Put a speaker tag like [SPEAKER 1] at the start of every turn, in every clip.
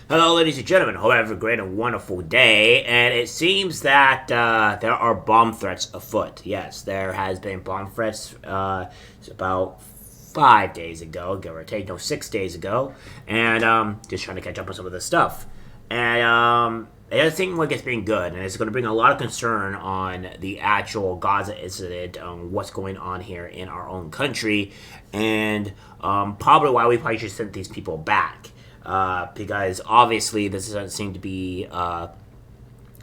[SPEAKER 1] Hello, ladies and gentlemen. Hope you have a great and wonderful day. And it seems that there are bomb threats afoot. Yes, there has been bomb threats about 5 days ago, give or take, no, 6 days ago. And just trying to catch up on some of this stuff. And the other thing like it's been good, and it's going to bring a lot of concern on the actual Gaza incident, on what's going on here in our own country, and probably why we probably should send these people back. Because obviously this doesn't seem to be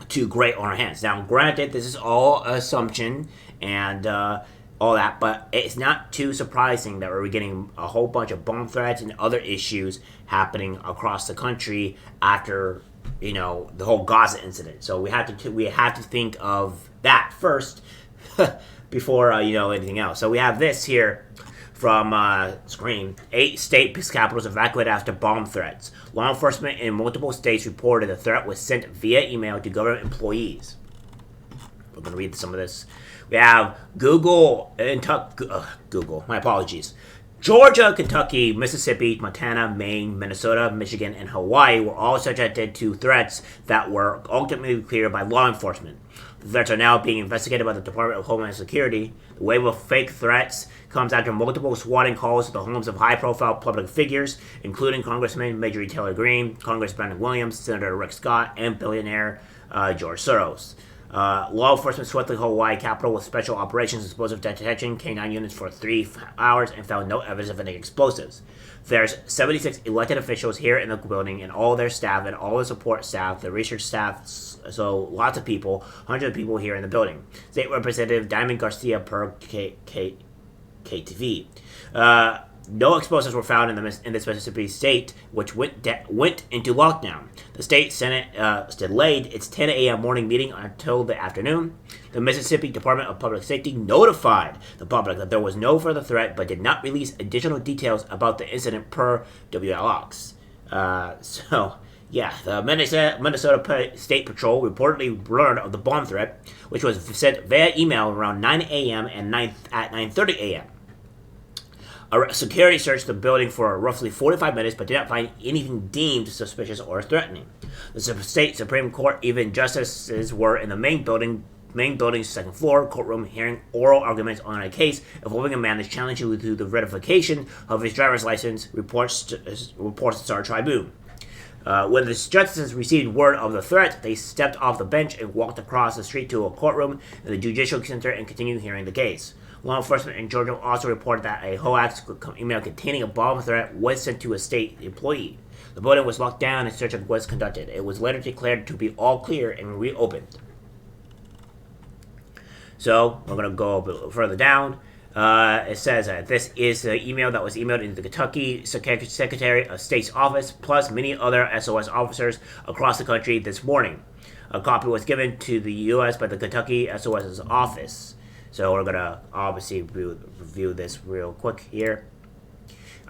[SPEAKER 1] too great on our hands. Now, granted, this is all assumption and all that, but it's not too surprising that we're getting a whole bunch of bomb threats and other issues happening across the country after the whole Gaza incident. So we have to think of that first before anything else. So we have this here from Scream. 8 state capitals evacuated after bomb threats. Law enforcement in multiple states reported the threat was sent via email to government employees. We're going to read some of this. We have Google, my apologies. Georgia, Kentucky, Mississippi, Montana, Maine, Minnesota, Michigan, and Hawaii were all subjected to threats that were ultimately cleared by law enforcement. The threats are now being investigated by the Department of Homeland Security. The wave of fake threats comes after multiple swatting calls to the homes of high-profile public figures, including Congressman Marjorie Taylor Greene, Congressman Brandon Williams, Senator Rick Scott, and billionaire George Soros. Law enforcement swept the Hawaii capital with special operations explosive detection K9 units for 3 hours and found no evidence of any explosives. There's 76 elected officials here in the building and all their staff and all the support staff, the research staff, so lots of people, hundreds of people here in the building. State Representative Diamond Garcia per KTV. No explosives were found in this Mississippi state, which went into lockdown. The state Senate delayed its 10 a.m. morning meeting until the afternoon. The Mississippi Department of Public Safety notified the public that there was no further threat, but did not release additional details about the incident per WLX. The Minnesota State Patrol reportedly learned of the bomb threat, which was sent via email around 9 a.m. and at 9:30 a.m. A security searched the building for roughly 45 minutes, but did not find anything deemed suspicious or threatening. The state Supreme Court, even justices were in the main building's second floor courtroom hearing oral arguments on a case involving a man that's challenging to the ratification of his driver's license, reports the Star Tribune. When the justices received word of the threat, they stepped off the bench and walked across the street to a courtroom in the Judicial Center and continued hearing the case. Law enforcement in Georgia also reported that a hoax email containing a bomb threat was sent to a state employee. The building was locked down and search was conducted. It was later declared to be all clear and reopened. So, we're going to go a bit further down. It says that this is the email that was emailed into the Kentucky Secretary of State's office, plus many other SOS officers across the country this morning. A copy was given to the U.S. by the Kentucky SOS's office. So we're going to obviously review this real quick here.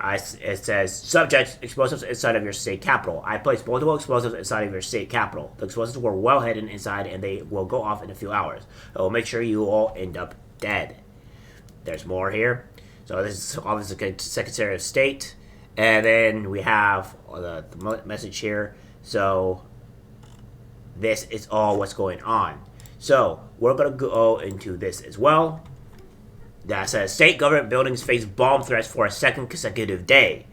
[SPEAKER 1] It says, subject, explosives inside of your state capital. I placed multiple explosives inside of your state capital. The explosives were well hidden inside and they will go off in a few hours. I will make sure you all end up dead. There's more here. So this is obviously the Secretary of State. And then we have the message here. So this is all what's going on. So we're going to go into this as well. That says state government buildings face bomb threats for a second consecutive day.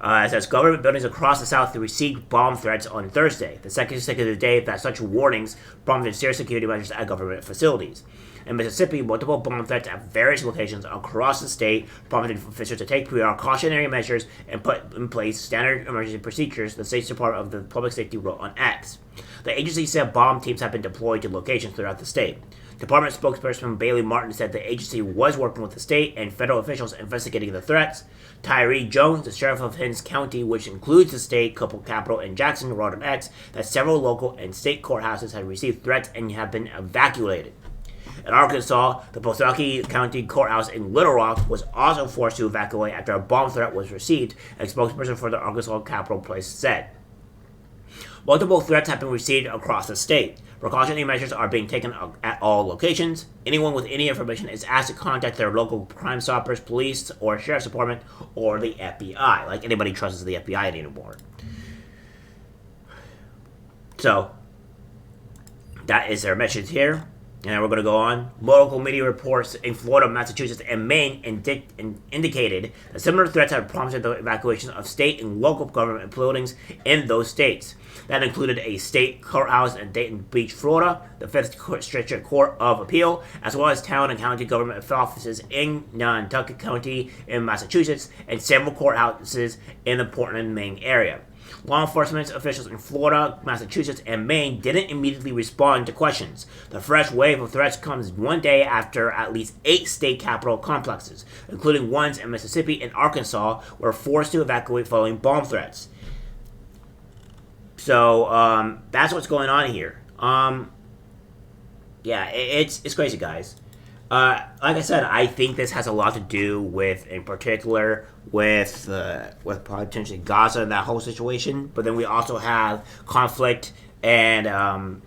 [SPEAKER 1] It says government buildings across the South received bomb threats on Thursday, the second consecutive day that such warnings prompted serious security measures at government facilities. In Mississippi, multiple bomb threats at various locations across the state prompted officials to take precautionary measures and put in place standard emergency procedures, the State's Department of the Public Safety wrote on X. The agency said bomb teams have been deployed to locations throughout the state. Department spokesperson Bailey Martin said the agency was working with the state and federal officials investigating the threats. Tyree Jones, the sheriff of Hinds County, which includes the state capital in Jackson, wrote on X that several local and state courthouses had received threats and have been evacuated. In Arkansas, the Potomac County Courthouse in Little Rock was also forced to evacuate after a bomb threat was received, a spokesperson for the Arkansas Capitol Police said. Multiple threats have been received across the state. Precautionary measures are being taken at all locations. Anyone with any information is asked to contact their local Crime Stoppers, police, or sheriff's department, or the FBI. Like anybody trusts the FBI anymore. So that is their message here. And we're going to go on. Local media reports in Florida, Massachusetts, and Maine indicated that similar threats had prompted the evacuation of state and local government buildings in those states. That included a state courthouse in Dayton Beach, Florida, the 5th District Court of Appeal, as well as town and county government offices in Nantucket County in Massachusetts, and several courthouses in the Portland, Maine area. Law enforcement officials in Florida, Massachusetts, and Maine didn't immediately respond to questions. The fresh wave of threats comes one day after at least 8 state capitol complexes, including ones in Mississippi and Arkansas, were forced to evacuate following bomb threats. So, that's what's going on here. Yeah, it's crazy, guys. Like I said, I think this has a lot to do with, in particular, with potentially Gaza and that whole situation. But then we also have conflict and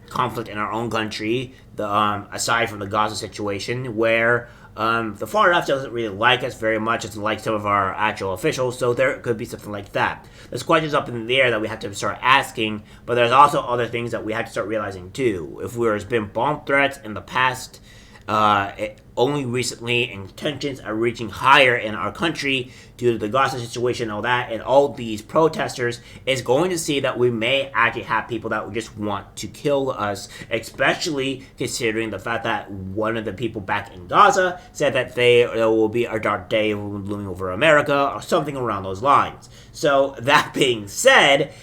[SPEAKER 1] conflict in our own country. Aside from the Gaza situation, where the far left doesn't really like us very much. It's like some of our actual officials. So there could be something like that. There's questions up in the air that we have to start asking. But there's also other things that we have to start realizing too. If there's been bomb threats in the past. Only recently, and tensions are reaching higher in our country due to the Gaza situation and all that, and all these protesters is going to see that we may actually have people that just want to kill us, especially considering the fact that one of the people back in Gaza said that there will be a dark day looming over America, or something around those lines. So, that being said,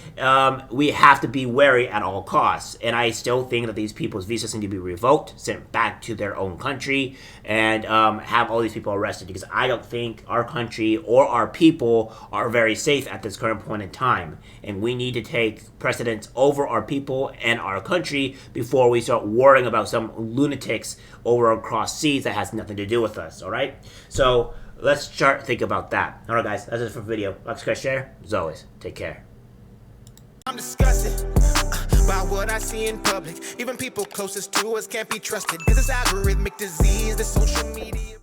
[SPEAKER 1] we have to be wary at all costs, and I still think that these people's visas need to be revoked, sent back to their own country, and have all these people arrested, because I don't think our country or our people are very safe at this current point in time, and we need to take precedence over our people and our country before we start worrying about some lunatics over across seas that has nothing to do with us. All right, so let's start thinking about that. All right, guys, that's it for the video. Like, subscribe, share. As always, take care.
[SPEAKER 2] I'm disgusted by what I see in public. Even people closest to us can't be trusted, 'cause it's algorithmic disease, the social media.